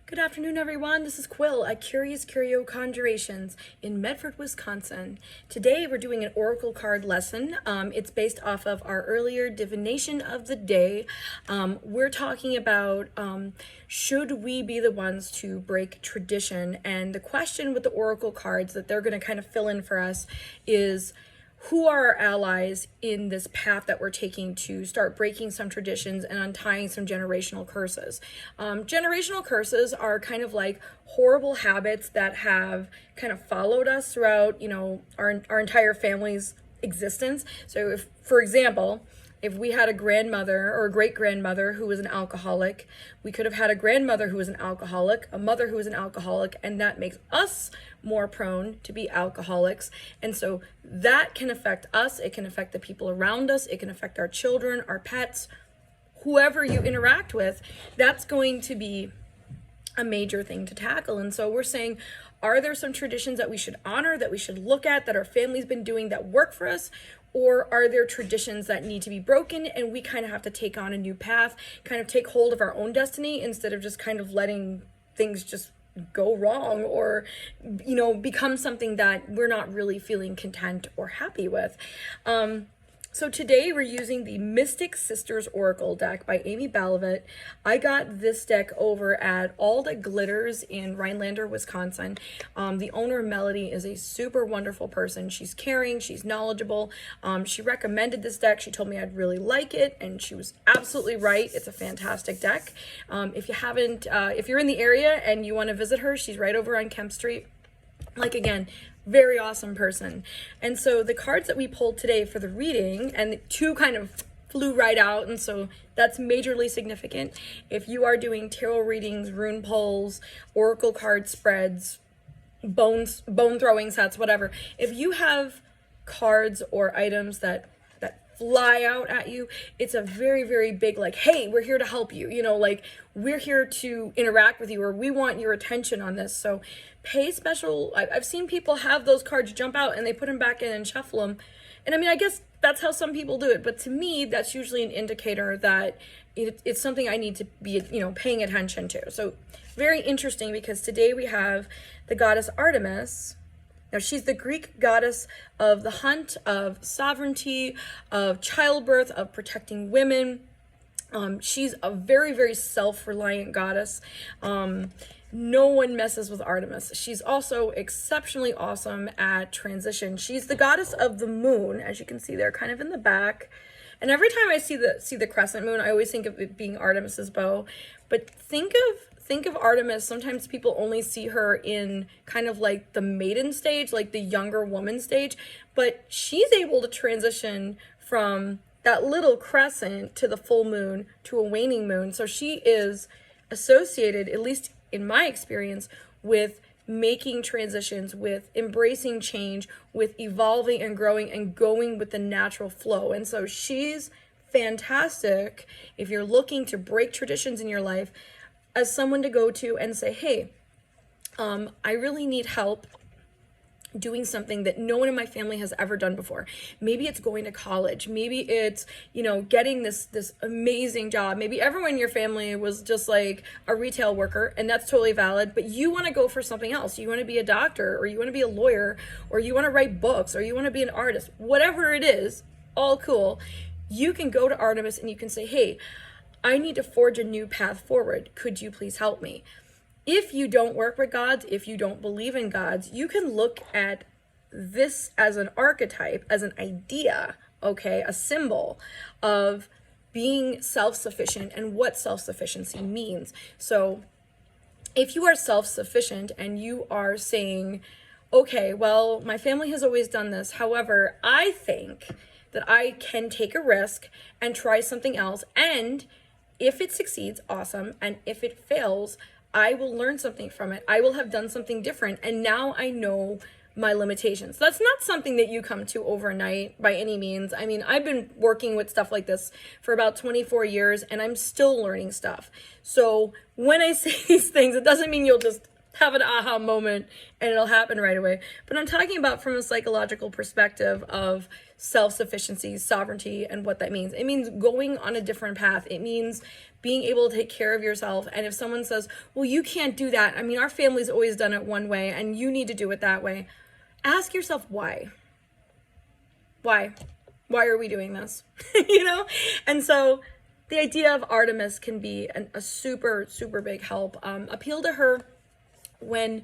Good afternoon, everyone. This is Quill at Curious Curio Conjurations in Medford, Wisconsin. Today we're doing an oracle card lesson. It's based off of our earlier divination of the day. We're talking about should we be the ones to break tradition? And the question with the oracle cards that they're going to kind of fill in for us is, who are our allies in this path that we're taking to start breaking some traditions and untying some generational curses? Generational curses are kind of like horrible habits that have kind of followed us throughout, our entire family's existence. So if, for example, if we had a grandmother or a great-grandmother who was an alcoholic, we could have had a grandmother who was an alcoholic, a mother who was an alcoholic, and that makes us more prone to be alcoholics. And so that can affect us. It can affect the people around us. It can affect our children, our pets, whoever you interact with. That's going to be a major thing to tackle. And so we're saying, are there some traditions that we should honor, that we should look at, that our family's been doing that work for us? Or are there traditions that need to be broken and we kind of have to take on a new path, kind of take hold of our own destiny instead of just kind of letting things just go wrong or, become something that we're not really feeling content or happy with? So today we're using the Mystic Sisters Oracle deck by Amy Balivet. I got this deck over at All That Glitters in Rhinelander, Wisconsin. The owner, Melody, is a super wonderful person. She's caring, she's knowledgeable. She recommended this deck. She told me I'd really like it, and she was absolutely right. It's a fantastic deck. If you're in the area and you want to visit her, she's right over on Kemp Street. Again, very awesome person. And so the cards that we pulled today for the reading, and two kind of flew right out, and so that's majorly significant. If you are doing tarot readings, rune pulls, oracle card spreads, bone throwing sets, whatever, if you have cards or items that fly out at you, it's a very, very big, hey, we're here to help you, we're here to interact with you, or we want your attention on this. So pay special. I've seen people have those cards jump out and they put them back in and shuffle them. And I guess that's how some people do it. But to me, that's usually an indicator that it's something I need to be, paying attention to. So very interesting, because today we have the goddess Artemis. Now, she's the Greek goddess of the hunt, of sovereignty, of childbirth, of protecting women. She's a very, very self-reliant goddess. No one messes with Artemis. She's also exceptionally awesome at transition. She's the goddess of the moon, as you can see there, kind of in the back. And every time I see the crescent moon, I always think of it being Artemis's bow. But think of Artemis. Sometimes people only see her in kind of like the maiden stage, like the younger woman stage, but she's able to transition from that little crescent to the full moon to a waning moon. So she is associated, at least in my experience, with making transitions, with embracing change, with evolving and growing and going with the natural flow. And so she's fantastic if you're looking to break traditions in your life, as someone to go to and say, hey, I really need help doing something that no one in my family has ever done before. Maybe it's going to college. Maybe it's, getting this amazing job. Maybe everyone in your family was just like a retail worker, and that's totally valid, but you want to go for something else. You want to be a doctor, or you want to be a lawyer, or you want to write books, or you want to be an artist. Whatever it is, all cool. You can go to Artemis and you can say, hey, I need to forge a new path forward. Could you please help me? If you don't work with gods, if you don't believe in gods, you can look at this as an archetype, as an idea, okay, a symbol of being self-sufficient and what self-sufficiency means. So if you are self-sufficient and you are saying, okay, well, my family has always done this. However, I think that I can take a risk and try something else, and if it succeeds, awesome. And if it fails, I will learn something from it. I will have done something different. And now I know my limitations. That's not something that you come to overnight by any means. I've been working with stuff like this for about 24 years and I'm still learning stuff. So when I say these things, it doesn't mean you'll just have an aha moment and it'll happen right away. But I'm talking about from a psychological perspective of self-sufficiency, sovereignty, and what that means. It means going on a different path. It means being able to take care of yourself. And if someone says, well, you can't do that, I mean, our family's always done it one way and you need to do it that way, ask yourself why. Why are we doing this? You know? And so the idea of Artemis can be a super, super big help. Appeal to her when,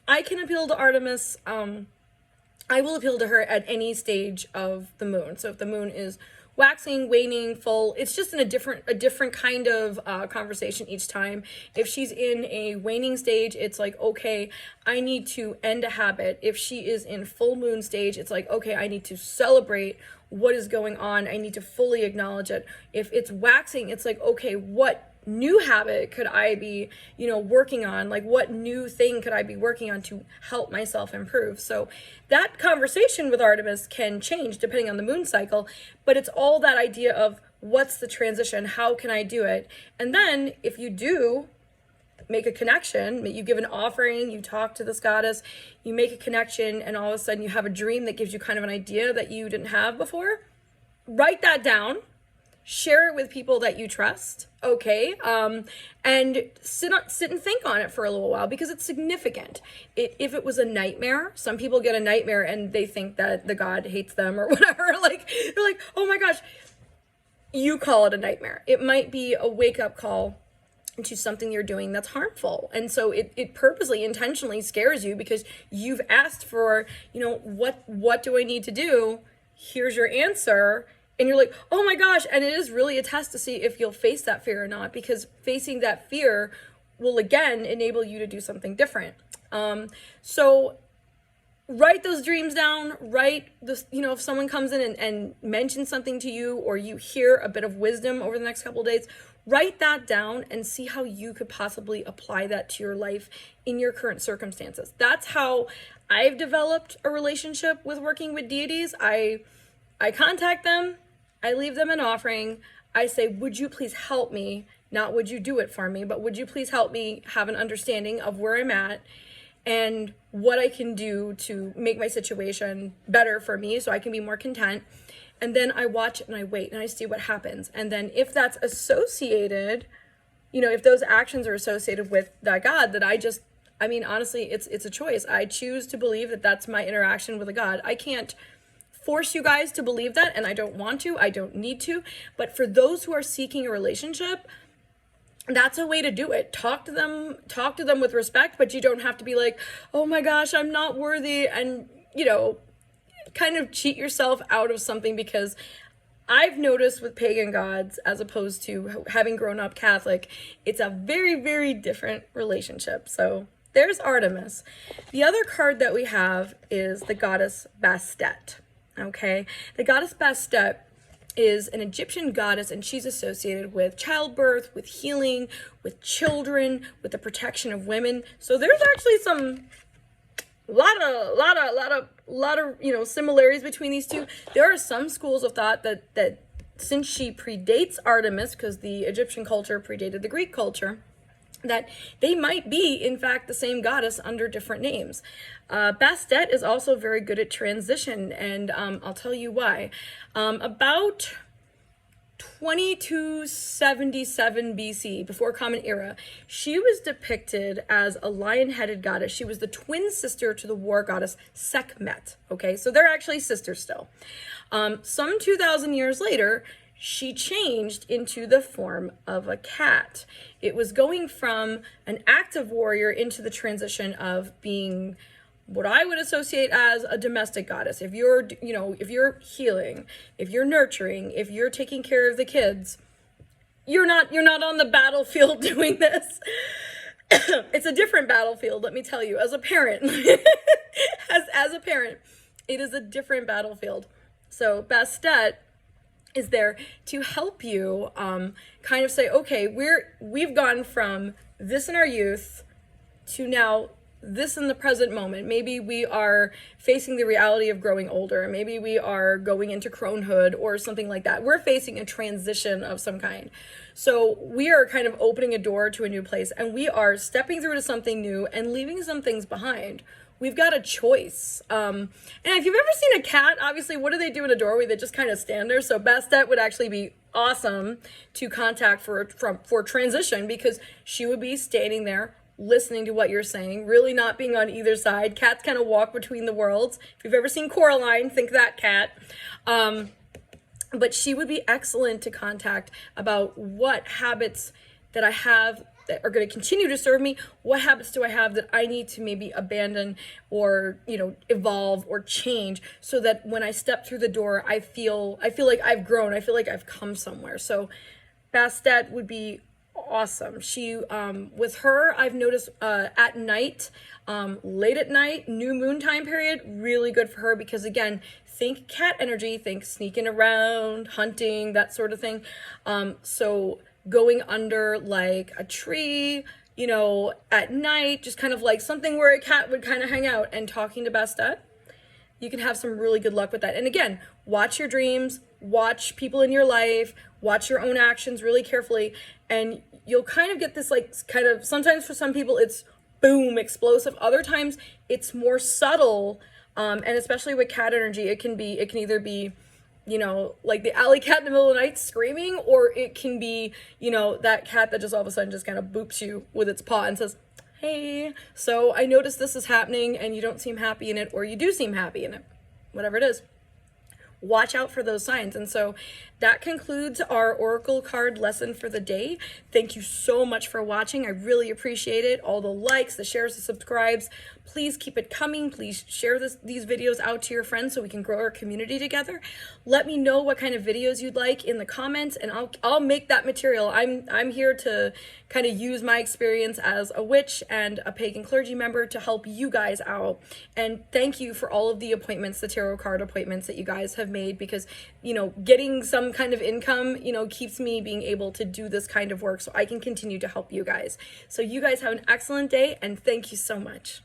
I can appeal to Artemis. I will appeal to her at any stage of the moon. So if the moon is waxing, waning, full, it's just in a different kind of conversation each time. If she's in a waning stage, it's like, okay, I need to end a habit. If she is in full moon stage, it's like, okay, I need to celebrate what is going on. I need to fully acknowledge it. If it's waxing, it's like, okay, what new habit could I be, working on? Like, what new thing could I be working on to help myself improve? So that conversation with Artemis can change depending on the moon cycle, but it's all that idea of what's the transition? How can I do it? And then if you do make a connection, you give an offering, you talk to this goddess, you make a connection, and all of a sudden you have a dream that gives you kind of an idea that you didn't have before, write that down. Share it with people that you trust, okay? And sit and think on it for a little while because it's significant. If it was a nightmare, some people get a nightmare and they think that the god hates them or whatever. Like, they're like, oh my gosh, you call it a nightmare. It might be a wake-up call to something you're doing that's harmful. And so it purposely, intentionally scares you because you've asked for, what do I need to do? Here's your answer. And you're like, oh my gosh. And it is really a test to see if you'll face that fear or not, because facing that fear will again enable you to do something different. So write those dreams down, write this, if someone comes in and mentions something to you, or you hear a bit of wisdom over the next couple of days, write that down and see how you could possibly apply that to your life in your current circumstances. That's how I've developed a relationship with working with deities. I contact them, I leave them an offering, I say, would you please help me? Not would you do it for me, but would you please help me have an understanding of where I'm at and what I can do to make my situation better for me so I can be more content. And then I watch it and I wait and I see what happens. And then if that's associated, if those actions are associated with that God, that honestly, it's a choice. I choose to believe that that's my interaction with a God. I can't force you guys to believe that, and I don't want to, I don't need to, but for those who are seeking a relationship, that's a way to do it. Talk to them with respect, but you don't have to be like, oh my gosh, I'm not worthy, and kind of cheat yourself out of something, because I've noticed with pagan gods, as opposed to having grown up Catholic, it's a very, very different relationship. So there's Artemis. The other card that we have is the goddess Bastet. Okay, the goddess Bastet is an Egyptian goddess, and she's associated with childbirth, with healing, with children, with the protection of women. So there's actually some lot of similarities between these two. There are some schools of thought that since she predates Artemis, because the Egyptian culture predated the Greek culture, that they might be, in fact, the same goddess under different names. Bastet is also very good at transition, and I'll tell you why. About 2277 BC, before Common Era, she was depicted as a lion-headed goddess. She was the twin sister to the war goddess Sekhmet. Okay, so they're actually sisters still. Some 2,000 years later, she changed into the form of a cat. It was going from an active warrior into the transition of being what I would associate as a domestic goddess. If you're, if you're healing, if you're nurturing, if you're taking care of the kids, you're not on the battlefield doing this. It's a different battlefield, let me tell you, as a parent. as a parent, it is a different battlefield. So Bastet is there to help you kind of say, okay, we've gone from this in our youth to now this in the present moment. Maybe we are facing the reality of growing older. Maybe we are going into cronehood or something like that. We're facing a transition of some kind. So we are kind of opening a door to a new place, and we are stepping through to something new and leaving some things behind. We've got a choice. And if you've ever seen a cat, obviously, what do they do in a doorway? They just kind of stand there. So Bastet would actually be awesome to contact for transition, because she would be standing there listening to what you're saying, really not being on either side. Cats kind of walk between the worlds. If you've ever seen Coraline, think that cat. But she would be excellent to contact about what habits that I have that are going to continue to serve me. What habits do I have that I need to maybe abandon or, evolve or change, so that when I step through the door, I feel like I've grown. I feel like I've come somewhere. So Bastet would be awesome. She, with her, I've noticed at night, late at night, new moon time period, really good for her, because again, think cat energy, think sneaking around, hunting, that sort of thing. So going under like a tree, at night, just kind of like something where a cat would kind of hang out, and talking to Bastet, you can have some really good luck with that. And again, watch your dreams, watch people in your life, watch your own actions really carefully, and you'll kind of get this sometimes for some people it's boom, explosive. Other times it's more subtle, and especially with cat energy, it can either be, like the alley cat in the middle of the night screaming, or it can be, that cat that just all of a sudden just kind of boops you with its paw and says, hey, so I noticed this is happening and you don't seem happy in it, or you do seem happy in it, whatever it is. Watch out for those signs. And so that concludes our oracle card lesson for the day. Thank you so much for watching. I really appreciate it. All the likes, the shares, the subscribes. Please keep it coming. Please share these videos out to your friends so we can grow our community together. Let me know what kind of videos you'd like in the comments, and I'll make that material. I'm here to kind of use my experience as a witch and a pagan clergy member to help you guys out. And thank you for all of the appointments, the tarot card appointments that you guys have made, because getting some kind of income keeps me being able to do this kind of work so I can continue to help you guys. So you guys have an excellent day, and thank you so much.